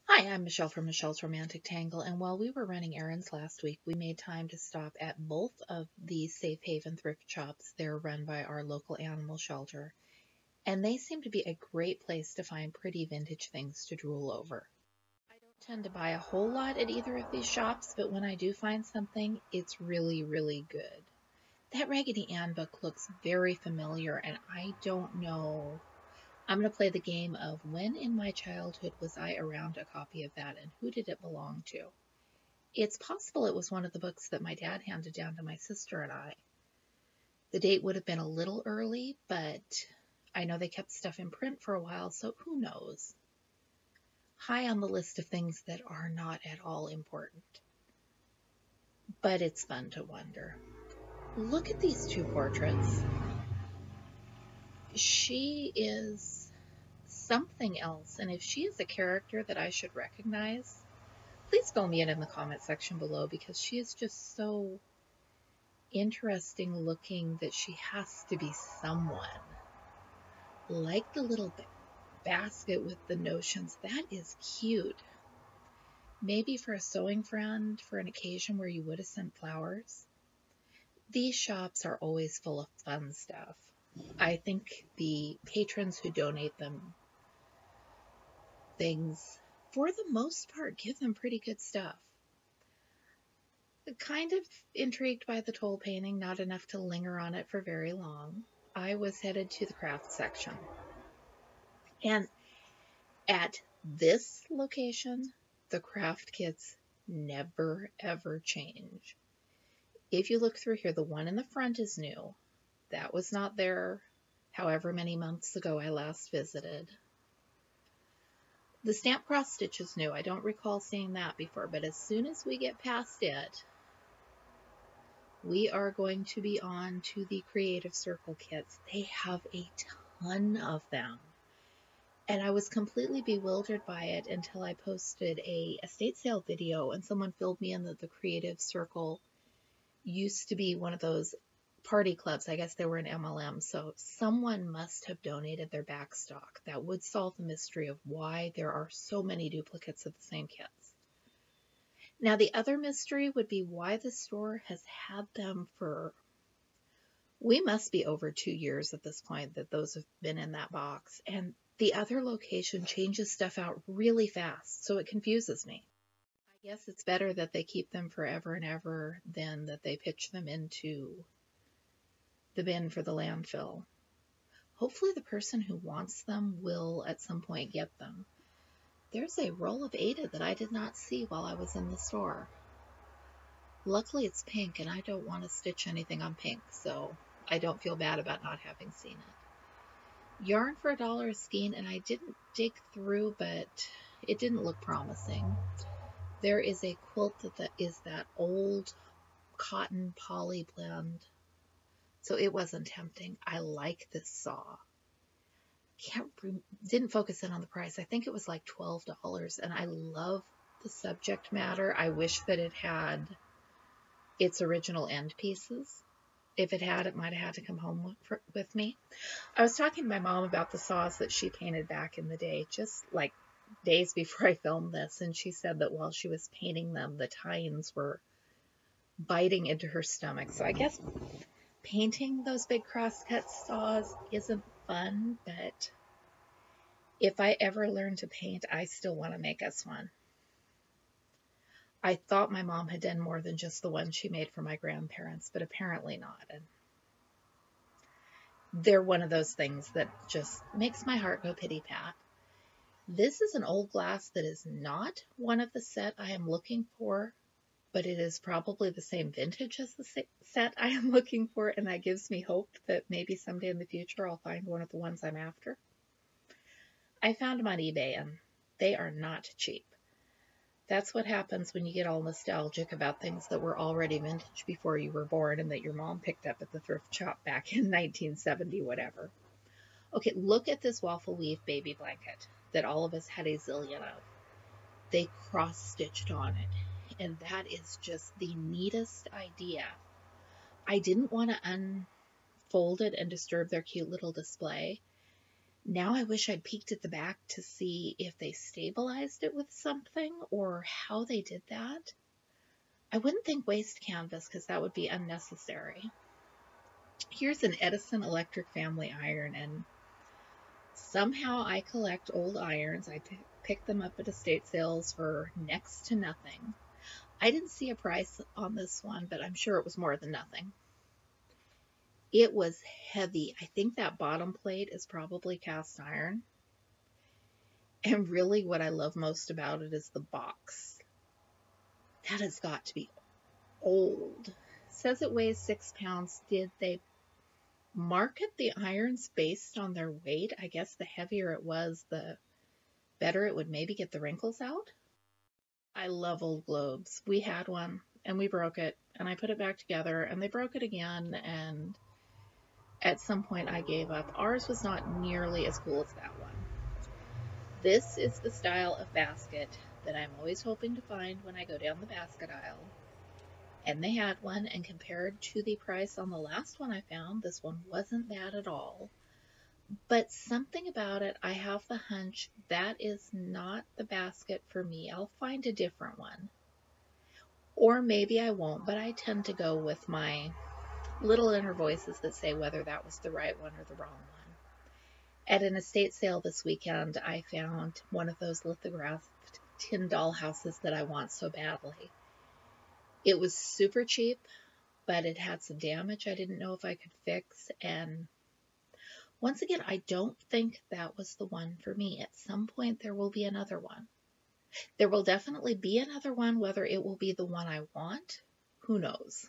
Hi, I'm Michelle from Michelle's Romantic Tangle, and while we were running errands last week, we made time to stop at both of the Safe Haven thrift shops. They're run by our local animal shelter, and they seem to be a great place to find pretty vintage things to drool over. I don't tend to buy a whole lot at either of these shops, but when I do find something, it's really, really good. That Raggedy Ann book looks very familiar, and I don't know. I'm going to play the game of when in my childhood was I around a copy of that and who did it belong to? It's possible it was one of the books that my dad handed down to my sister and I. The date would have been a little early, but I know they kept stuff in print for a while, so who knows? High on the list of things that are not at all important. But it's fun to wonder. Look at these two portraits. She is something else, and if she is a character that I should recognize, please fill me in the comment section below because she is just so interesting looking that she has to be someone. Like the little basket with the notions, that is cute. Maybe for a sewing friend for an occasion where you would have sent flowers. These shops are always full of fun stuff. I think the patrons who donate them things, for the most part, give them pretty good stuff. Kind of intrigued by the toll painting, not enough to linger on it for very long. I was headed to the craft section. And at this location, the craft kits never ever change. If you look through here, the one in the front is new. That was not there however many months ago I last visited. The stamp cross stitch is new. I don't recall seeing that before, but as soon as we get past it, we are going to be on to the Creative Circle kits. They have a ton of them. And I was completely bewildered by it until I posted a estate sale video and someone filled me in that the Creative Circle used to be one of those party clubs. I guess they were an MLM. So someone must have donated their back stock. That would solve the mystery of why there are so many duplicates of the same kits. Now, the other mystery would be why the store has had them for, we must be over 2 years at this point that those have been in that box. And the other location changes stuff out really fast, so it confuses me. I guess it's better that they keep them forever and ever than that they pitch them into the bin for the landfill. Hopefully the person who wants them will at some point get them. There's a roll of Ada that I did not see while I was in the store. Luckily it's pink and I don't want to stitch anything on pink, so I don't feel bad about not having seen it. Yarn for $1 a skein, and I didn't dig through, but it didn't look promising. There is a quilt that is that old cotton poly blend, so it wasn't tempting. I like this saw. Didn't focus in on the price. I think it was like $12, and I love the subject matter. I wish that it had its original end pieces. If it had, it might have had to come home with me. I was talking to my mom about the saws that she painted back in the day, just like days before I filmed this, and she said that while she was painting them, the tines were biting into her stomach. So I guess painting those big crosscut saws isn't fun, but if I ever learn to paint, I still want to make us one. I thought my mom had done more than just the one she made for my grandparents, but apparently not. And they're one of those things that just makes my heart go pity-pat. This is an old glass that is not one of the set I am looking for, but it is probably the same vintage as the set I am looking for, and that gives me hope that maybe someday in the future I'll find one of the ones I'm after. I found them on eBay, and they are not cheap. That's what happens when you get all nostalgic about things that were already vintage before you were born and that your mom picked up at the thrift shop back in 1970, whatever. Okay, look at this waffle weave baby blanket that all of us had a zillion of. They cross-stitched on it, and that is just the neatest idea. I didn't want to unfold it and disturb their cute little display, Now I wish I'd peeked at the back to see if they stabilized it with something or how they did that. I wouldn't think waste canvas because that would be unnecessary. Here's an Edison Electric Family Iron, and somehow I collect old irons. I pick them up at estate sales for next to nothing. I didn't see a price on this one, but I'm sure it was more than nothing. It was heavy. I think that bottom plate is probably cast iron. And really what I love most about it is the box. That has got to be old. It says it weighs 6 pounds. Did they market the irons based on their weight? I guess the heavier it was, the better it would maybe get the wrinkles out. I love old globes. We had one and we broke it, and I put it back together and they broke it again, and at some point I gave up. Ours was not nearly as cool as that one. This is the style of basket that I'm always hoping to find when I go down the basket aisle. And they had one, and compared to the price on the last one I found, this one wasn't bad at all. But something about it, I have the hunch that is not the basket for me. I'll find a different one. Or maybe I won't, but I tend to go with my little inner voices that say whether that was the right one or the wrong one. At an estate sale this weekend, I found one of those lithographed tin doll houses that I want so badly. It was super cheap, but it had some damage I didn't know if I could fix, and once again, I don't think that was the one for me. At some point, there will be another one. There will definitely be another one. Whether it will be the one I want, who knows?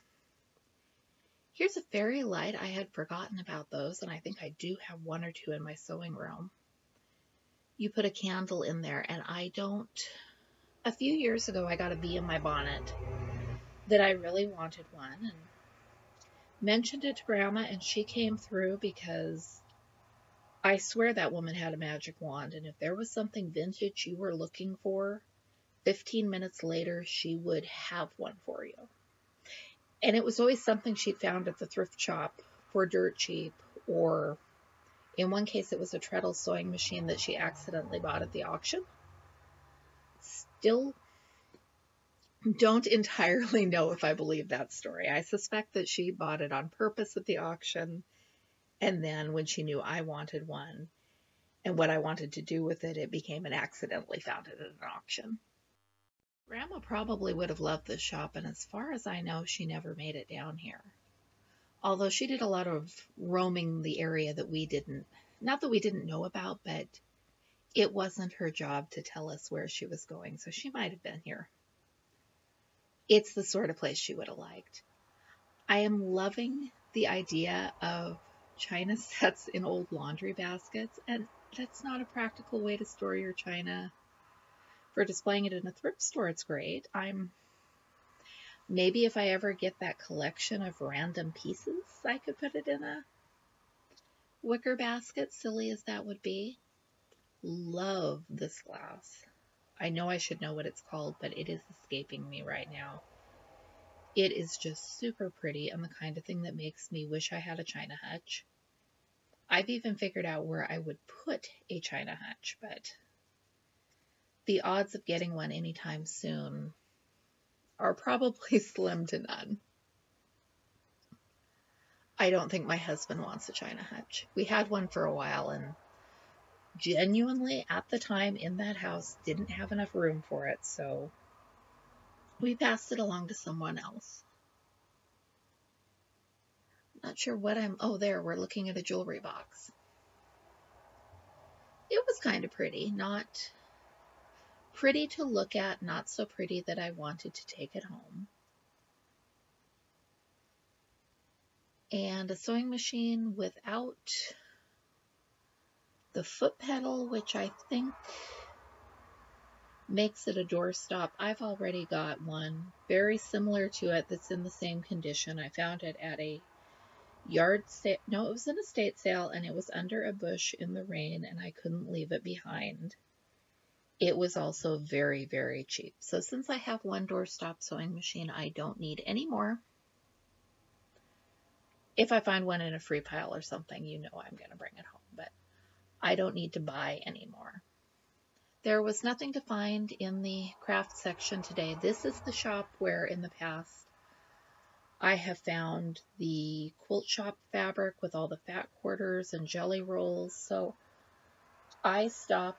Here's a fairy light. I had forgotten about those, and I think I do have one or two in my sewing room. You put a candle in there, and a few years ago, I got a bee in my bonnet that I really wanted one, and mentioned it to Grandma, and she came through because I swear that woman had a magic wand, and if there was something vintage you were looking for, 15 minutes later, she would have one for you. And it was always something she'd found at the thrift shop for dirt cheap, or in one case, it was a treadle sewing machine that she accidentally bought at the auction. Still don't entirely know if I believe that story. I suspect that she bought it on purpose at the auction, and then when she knew I wanted one and what I wanted to do with it, it became an accidentally found it at an auction. Grandma probably would have loved this shop, and as far as I know, she never made it down here. Although she did a lot of roaming the area that we didn't, not that we didn't know about, but it wasn't her job to tell us where she was going, so she might have been here. It's the sort of place she would have liked. I am loving the idea of china sets in old laundry baskets, and that's not a practical way to store your china. For displaying it in a thrift store, it's great. Maybe if I ever get that collection of random pieces, I could put it in a wicker basket, silly as that would be. Love this glass. I know I should know what it's called, but it is escaping me right now. It is just super pretty and the kind of thing that makes me wish I had a china hutch. I've even figured out where I would put a china hutch, but the odds of getting one anytime soon are probably slim to none. I don't think my husband wants a china hutch. We had one for a while, and genuinely, at the time in that house, didn't have enough room for it, so we passed it along to someone else. Not sure what oh, there, we're looking at a jewelry box. It was kind of pretty, not pretty to look at, not so pretty that I wanted to take it home. And a sewing machine without the foot pedal, which I think makes it a doorstop. I've already got one very similar to it that's in the same condition. I found it at a yard sale. No, it was an estate sale, and it was under a bush in the rain, and I couldn't leave it behind. It was also very, very cheap. So since I have one doorstop sewing machine, I don't need any more. If I find one in a free pile or something, you know I'm going to bring it home. But I don't need to buy anymore. There was nothing to find in the craft section today. This is the shop where in the past I have found the quilt shop fabric with all the fat quarters and jelly rolls. So I stop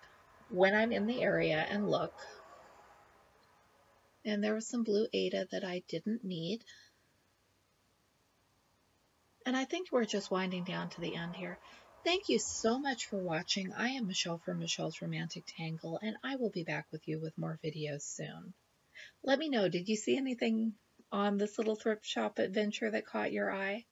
when I'm in the area and look. And there was some blue Aida that I didn't need. And I think we're just winding down to the end here. Thank you so much for watching. I am Michelle from Michelle's Romantic Tangle, and I will be back with you with more videos soon. Let me know, did you see anything on this little thrift shop adventure that caught your eye?